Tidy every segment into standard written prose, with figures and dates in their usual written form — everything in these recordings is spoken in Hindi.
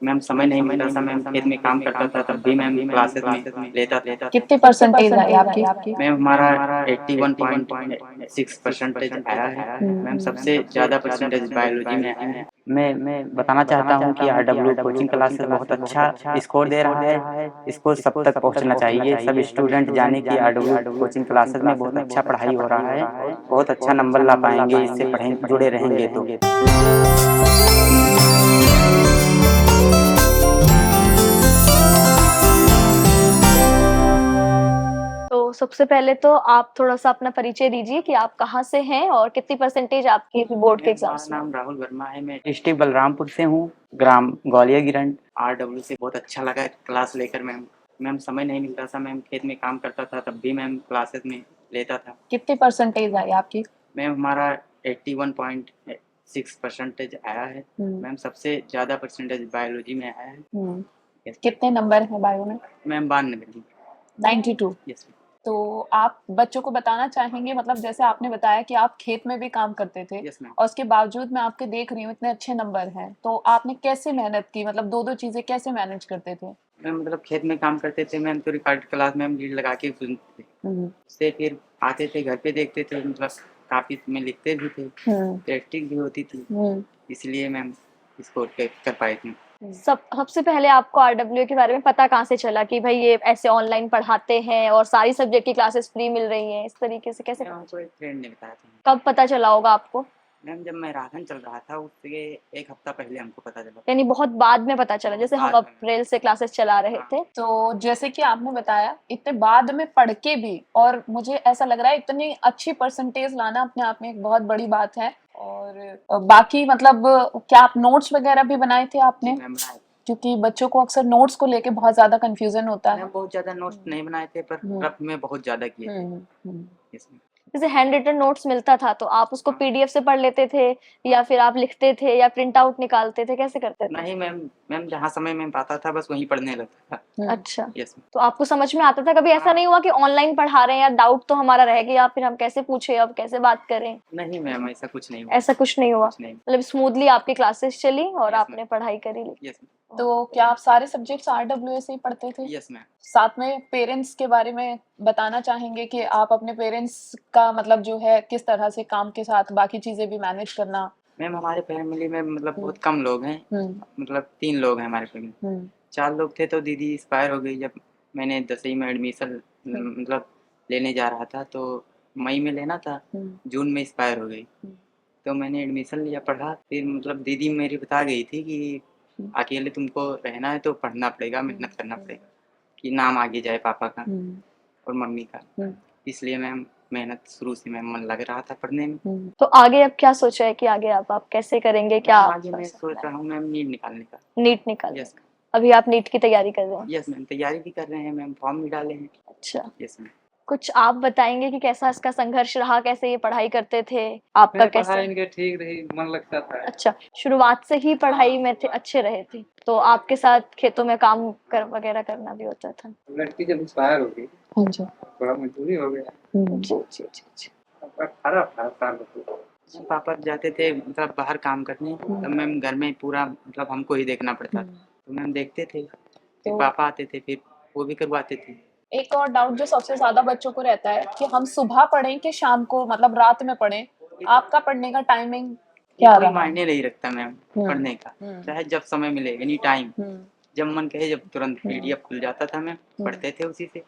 मैम समय नहीं मिलता था, मैम खेत में काम करता था, तब भी मैम क्लासेस में लेता था। कितनी परसेंटेज आई आपकी? मैम हमारा 81.6% आया है। मैम सबसे ज़्यादा परसेंटेज बायोलॉजी में आया है। मैं बताना चाहता हूँ कि आरडब्ल्यू कोचिंग क्लासेस बहुत अच्छा स्कोर दे रहा है। इसको सब तक पहुँचना चाहिए। सब स्टूडेंट जाने कि आरडब्ल्यू कोचिंग क्लासेस में बहुत अच्छा पढ़ाई हो रहा है, बहुत अच्छा नंबर ला पाएंगे, इससे पढ़ें जुड़े रहेंगे तो। तो सबसे पहले तो आप थोड़ा-सा अपना परिचय दीजिए कि आप कहाँ से हैं और कितनी परसेंटेज आपकी बोर्ड के मैम हमारा एग्ज़ाम्स में? नाम राहुल वर्मा है। मैं डिस्ट्रिक्ट बलरामपुर से हूँ, ग्राम ग्वालियर गिरंड। आरडब्ल्यू से बहुत अच्छा लगा क्लास लेकर मैम। मैम समय नहीं मिलता था, मैम खेत में काम करता था, तब भी मैम क्लासेस में लेता था। कितनी परसेंटेज आई आपकी? मैम हमारा 81.6% आया है। मैम सबसे ज़्यादा परसेंटेज बायोलॉजी में आया है। यस कितने नंबर हैं बायो में? मैम 92 में। 92। Yes ma'am. तो आप बच्चों को बताना चाहेंगे, मतलब जैसे आपने बताया कि आप खेत में भी काम करते थे यस मैम। और उसके बावजूद मैं आपके देख रही हूँ इतने अच्छे नंबर हैं, तो आपने कैसे मेहनत की? मतलब 2-2 चीज़ें कैसे मैनेज करते थे? मैम मतलब खेत में काम करते थे मैम, तो रिकॉर्ड क्लास में हम लीड लगा के सुनते थे। उससे फिर आते थे, घर पे देखते थे, मतलब काफ़ी में लिखते भी थे, प्रैक्टिस भी होती थी, इसलिए मैम इसको कर पाए थे। सबसे पहले आपको आरडब्ल्यूए के बारे में पता कहाँ से चला कि भाई ये ऐसे ऑनलाइन पढ़ाते हैं और सारी सब्जेक्ट की क्लासेस फ्री मिल रही हैं? इस तरीके से कैसे मैम पता हमको चला? एक फ्रेंड ने बताया था। कब पता चला होगा आपको? मैम जब मैराथन चल रहा था उससे 1 हफ्ता पहले हमको पता चला। यानी बहुत बाद में पता चला, बहुत जैसे हम बाद में मैम। अप्रैल से क्लासेस चला रहे हाँ। थे। तो जैसे कि आपने बताया इतने बाद में पढ़ के भी, और मुझे ऐसा लग रहा है इतनी अच्छी परसेंटेज लाना अपने आप में एक बहुत बड़ी बात है। और बाकी मतलब क्या आप नोट्स वगैरह भी बनाए थे जी आपने? मैम बनाए थे। क्योंकि बच्चों को अक्सर नोट्स को लेके बहुत ज्यादा कंफ्यूजन होता है। मैम बहुत ज़्यादा नोट्स नहीं बनाए थे, पर रफ में बहुत ज़्यादा किए थे इसमें। जैसे हैंड रिटन नोट्स मिलता था तो आप उसको हाँ। पीडीएफ से पढ़ लेते थे या फिर आप लिखते थे या प्रिंट आउट निकालते थे, कैसे करते थे? नहीं मैम, मैम जहाँ समय में पाता था बस वहीं पढ़ने लगता था। अच्छा। Yes ma'am. तो आपको समझ में आता था? कभी ऐसा हाँ। नहीं हुआ कि ऑनलाइन पढ़ा रहे हैं या डाउट तो हमारा रह गया, फिर हम कैसे पूछे, अब कैसे बात करें? नहीं मैम ऐसा कुछ नहीं हुआ। ऐसा कुछ नहीं हुआ, कुछ नहीं। मतलब स्मूथली आपकी क्लासेस चली और यस मैम। आपने पढ़ाई करी ली। Yes ma'am. तो क्या आप सारे सब्जेक्ट्स आरडब्ल्यूए से ही पढ़ते थे? Yes ma'am. साथ में पेरेंट्स के बारे में बताना चाहेंगे कि आप अपने पेरेंट्स का मतलब जो है किस तरह से काम के साथ बाकी चीजें भी मैनेज करना? मैम हमारे फैमिली में मतलब बहुत कम लोग हैं, मतलब 3 लोग हैं हमारे फैमिली। 4 लोग थे तो दीदी एक्सपायर हो गई जब मैंने 10वीं में एडमिशन मतलब लेने जा रहा था, तो मई में लेना था, जून में एक्सपायर हो गई। तो मैंने एडमिशन लिया, पढ़ा, फिर मतलब दीदी मेरी बता गई थी कि अकेले तुमको रहना है तो पढ़ना पड़ेगा, मेहनत करना पड़ेगा कि नाम आगे जाए पापा का और मम्मी का। इसलिए मैम मेहनत शुरू से मैम मन लग रहा था पढ़ने में। तो आगे अब क्या सोचा है कि आगे आप कैसे करेंगे? क्या मैम आगे मैं सोच रहा हूँ मैम नीट निकालने का। नीट निकाल? यस। अभी आप नीट की तैयारी कर रहे हैं? यस मैम, तैयारी भी कर रहे हैं मैम, फॉर्म भी डाले हैं। अच्छा। Yes ma'am. कुछ आप बताएंगे कि कैसा इसका संघर्ष रहा, कैसे ये पढ़ाई करते थे? आपका मेरी कैसे? पढ़ाई इनके ठीक रही, मन लगता था। अच्छा, शुरुआत से ही पढ़ाई में थे, अच्छे रहे थे, तो आपके साथ खेतों में काम कर वगैरह करना भी होता था? लड़की जब एक्सपायर हो गई, हाँ जी। थोड़ा मजबूरी हो गया। जी जी जी जी। 18 साल हो। पापा जाते थे मतलब बाहर काम करने, तब मैम घर में पूरा मतलब हमको ही देखना पड़ता था, तो मैम देखते थे, फिर पापा आते थे, फिर वो भी करवाते थे। एक और डाउट जो सबसे ज्यादा बच्चों को रहता है कि हम सुबह पढ़ें कि शाम को, मतलब रात में पढ़ें? आपका पढ़ने का टाइमिंग क्या कोई रहा? मायने नहीं रखता मैम पढ़ने का, चाहे जब समय मिले, एनी टाइम, जब मन कहे जब तुरंत पीडीएफ खुल जाता था मैम, पढ़ते थे उसी से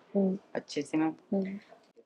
अच्छे से मैम।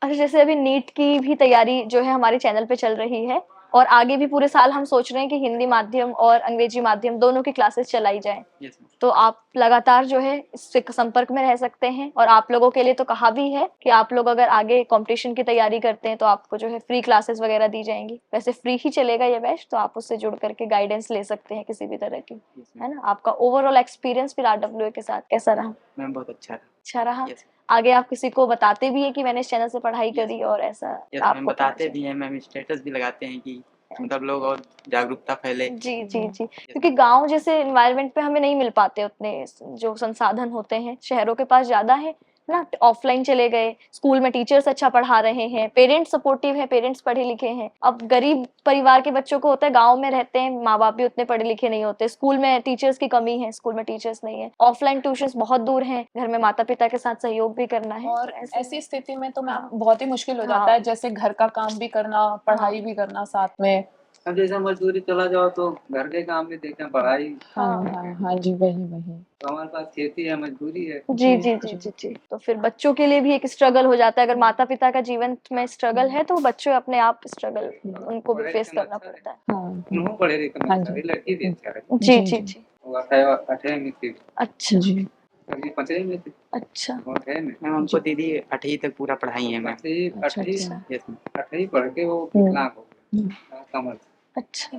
अच्छा, जैसे अभी नीट की भी तैयारी जो है हमारे चैनल पे चल रही है और आगे भी पूरे साल हम सोच रहे हैं कि हिंदी माध्यम और अंग्रेजी माध्यम दोनों की क्लासेस चलाई जाएं। Yes ma'am. तो आप लगातार जो है इससे संपर्क में रह सकते हैं और आप लोगों के लिए तो कहा भी है कि आप लोग अगर आगे कंपटीशन की तैयारी करते हैं तो आपको जो है फ्री क्लासेस वगैरह दी जाएंगी। वैसे फ्री ही चलेगा ये बैच, तो आप उससे जुड़ करके गाइडेंस ले सकते हैं किसी भी तरह की, है ना? आपका ओवरऑल एक्सपीरियंस फिर आरडब्ल्यूए के साथ कैसा रहा? मैम बहुत अच्छा रहा। अच्छा रहा? यस। आगे आप किसी को बताते भी हैं कि मैंने इस चैनल से पढ़ाई करी और ऐसा यस मैम, आपको बताते भी हैं मैम, स्टेटस भी लगाते हैं कि मतलब लोग और जागरूकता फैले। जी जी जी, क्योंकि गांव जैसे एनवायरनमेंट पे हमें नहीं मिल पाते उतने जो संसाधन होते हैं, शहरों के पास ज्यादा है ना, ऑफलाइन चले गए, स्कूल में टीचर्स अच्छा पढ़ा रहे हैं, पेरेंट्स सपोर्टिव है, पेरेंट्स पढ़े लिखे हैं। अब गरीब परिवार के बच्चों को होता है, गांव में रहते हैं, माँ बाप भी उतने पढ़े लिखे नहीं होते, स्कूल में टीचर्स की कमी है, स्कूल में टीचर्स नहीं है, ऑफलाइन ट्यूशंस बहुत दूर हैं, घर में माता पिता के साथ सहयोग भी करना है। और तो ऐसी स्थिति में तो मैम हाँ। बहुत ही मुश्किल हो जाता हाँ। है, जैसे घर का काम भी करना, पढ़ाई भी करना साथ में। अब जैसे मजदूरी चला जाओ तो घर के काम भी देखें, पढ़ाई। हाँ जी, वही तो हमारे पास खेती है, मजबूरी है। जी जी जी जी जी। तो फिर बच्चों के लिए भी एक स्ट्रगल हो जाता है, अगर माता पिता का जीवन में स्ट्रगल है तो बच्चे अपने आप स्ट्रगल उनको भी फेस करना पड़ता है। दोनों पढ़े लिखे हाँ सारी लड़की भी अच्छा है। जी जी जी। वो 8वीं में थी, अच्छा जी। अभी 5वीं में थी। अच्छा। वो 8वीं में। मैम हमको दीदी 8वीं तक पूरा पढ़ाई है मैम। 8वीं पढ़ के वो विकलांग हो गई, कमर। अच्छा।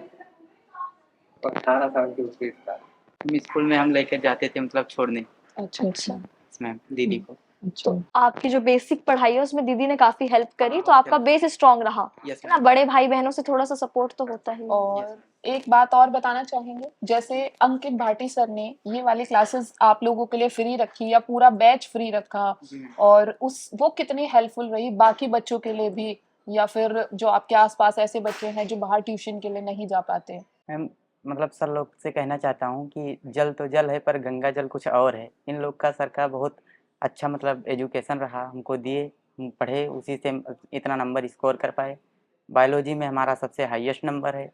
18 साल की उसकी था। स्कूल में हम लेकर जाते थे मतलब छोड़ने। अच्छा। मैम दीदी को। तो आपकी जो बेसिक पढ़ाई है उसमें दीदी ने काफी हेल्प करी, तो आपका बेस स्ट्रांग रहा है ना। बड़े भाई बहनों से थोड़ा सा सपोर्ट तो होता ही। और एक बात और बताना चाहेंगे, जैसे अंकित भाटी सर ने ये वाली क्लासेस आप लोगों के लिए फ्री रखी या पूरा बैच फ्री रखा, और वो कितनी हेल्पफुल रही बाकी बच्चों के लिए भी, या फिर जो आपके आसपास ऐसे बच्चे हैं जो बाहर ट्यूशन के लिए नहीं जा पाते? मैम मतलब सर लोग से कहना चाहता हूँ कि जल तो जल है पर गंगा जल कुछ और है। इन लोग का सर का बहुत अच्छा मतलब एजुकेशन रहा, हमको दिए, हम पढ़े, उसी से इतना नंबर स्कोर कर पाए। बायोलॉजी में हमारा सबसे हाईएस्ट नंबर है,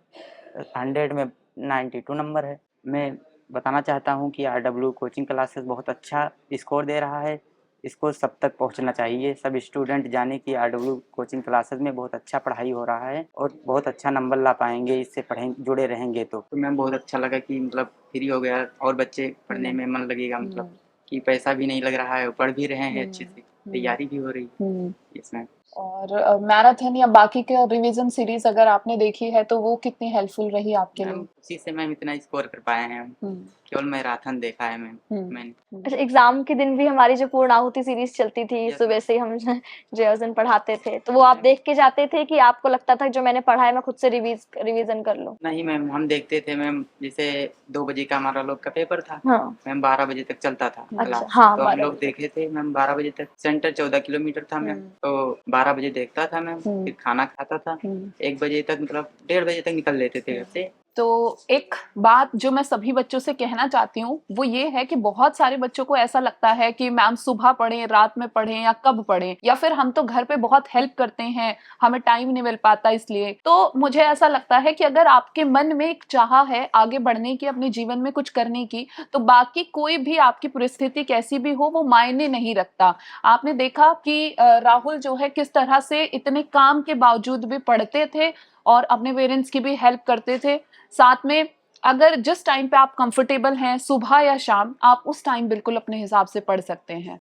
100 में 92 नंबर है। मैं बताना चाहता हूँ कि आरडब्ल्यू कोचिंग क्लासेस बहुत अच्छा स्कोर दे रहा है, इसको सब तक पहुँचना चाहिए। सब स्टूडेंट जाने कि आरडब्ल्यू कोचिंग क्लासेस में बहुत अच्छा पढ़ाई हो रहा है और बहुत अच्छा नंबर ला पाएंगे, इससे जुड़े रहेंगे। तो मैम बहुत अच्छा लगा कि मतलब फ्री हो गया और बच्चे पढ़ने में मन लगेगा, मतलब कि पैसा भी नहीं लग रहा है, पढ़ भी रहे हैं अच्छे से, तैयारी भी हो रही है इसमें। और मैराथन या बाकी के रिवीजन सीरीज अगर आपने देखी है तो वो कितनी हेल्पफुल रही आपके लिए? उसी से मैम इतना स्कोर कर पाए हैं हम, केवल मैराथन देखा है मैम मैंने। अच्छा, एग्जाम के दिन भी हमारी जो पूर्णाहुति सीरीज चलती थी, सुबह से हम जो उस दिन पढ़ाते थे, तो वो आप देख के जाते थे कि आपको लगता था जो मैंने पढ़ा है मैं खुद से रिवीजन कर लूं? नहीं मैम, हम देखते थे मैम, जैसे 2 बजे का हमारा लोग का पेपर था। हाँ। मैम 12 बजे तक चलता था क्लास। हाँ, तो हम लोग देखे थे मैम 12 बजे तक। सेंटर 14 किलोमीटर था मैम, तो 12 बजे देखता था मैम, फिर खाना खाता था, 1 बजे तक मतलब 1:30 बजे तक निकल लेते थे घर से। तो एक बात जो मैं सभी बच्चों से कहना चाहती हूँ वो ये है कि बहुत सारे बच्चों को ऐसा लगता है कि मैम सुबह पढ़ें, रात में पढ़ें या कब पढ़ें, या फिर हम तो घर पे बहुत हेल्प करते हैं, हमें टाइम नहीं मिल पाता इसलिए। तो मुझे ऐसा लगता है कि अगर आपके मन में एक चाह है आगे बढ़ने की, अपने जीवन में कुछ करने की, तो बाकी कोई भी आपकी परिस्थिति कैसी भी हो वो मायने नहीं रखता। आपने देखा कि राहुल जो है किस तरह से इतने काम के बावजूद भी पढ़ते थे और अपने पेरेंट्स की भी हेल्प करते थे। साथ में अगर जिस टाइम पे आप कंफर्टेबल हैं, सुबह या शाम, आप उस टाइम बिल्कुल अपने हिसाब से पढ़ सकते हैं।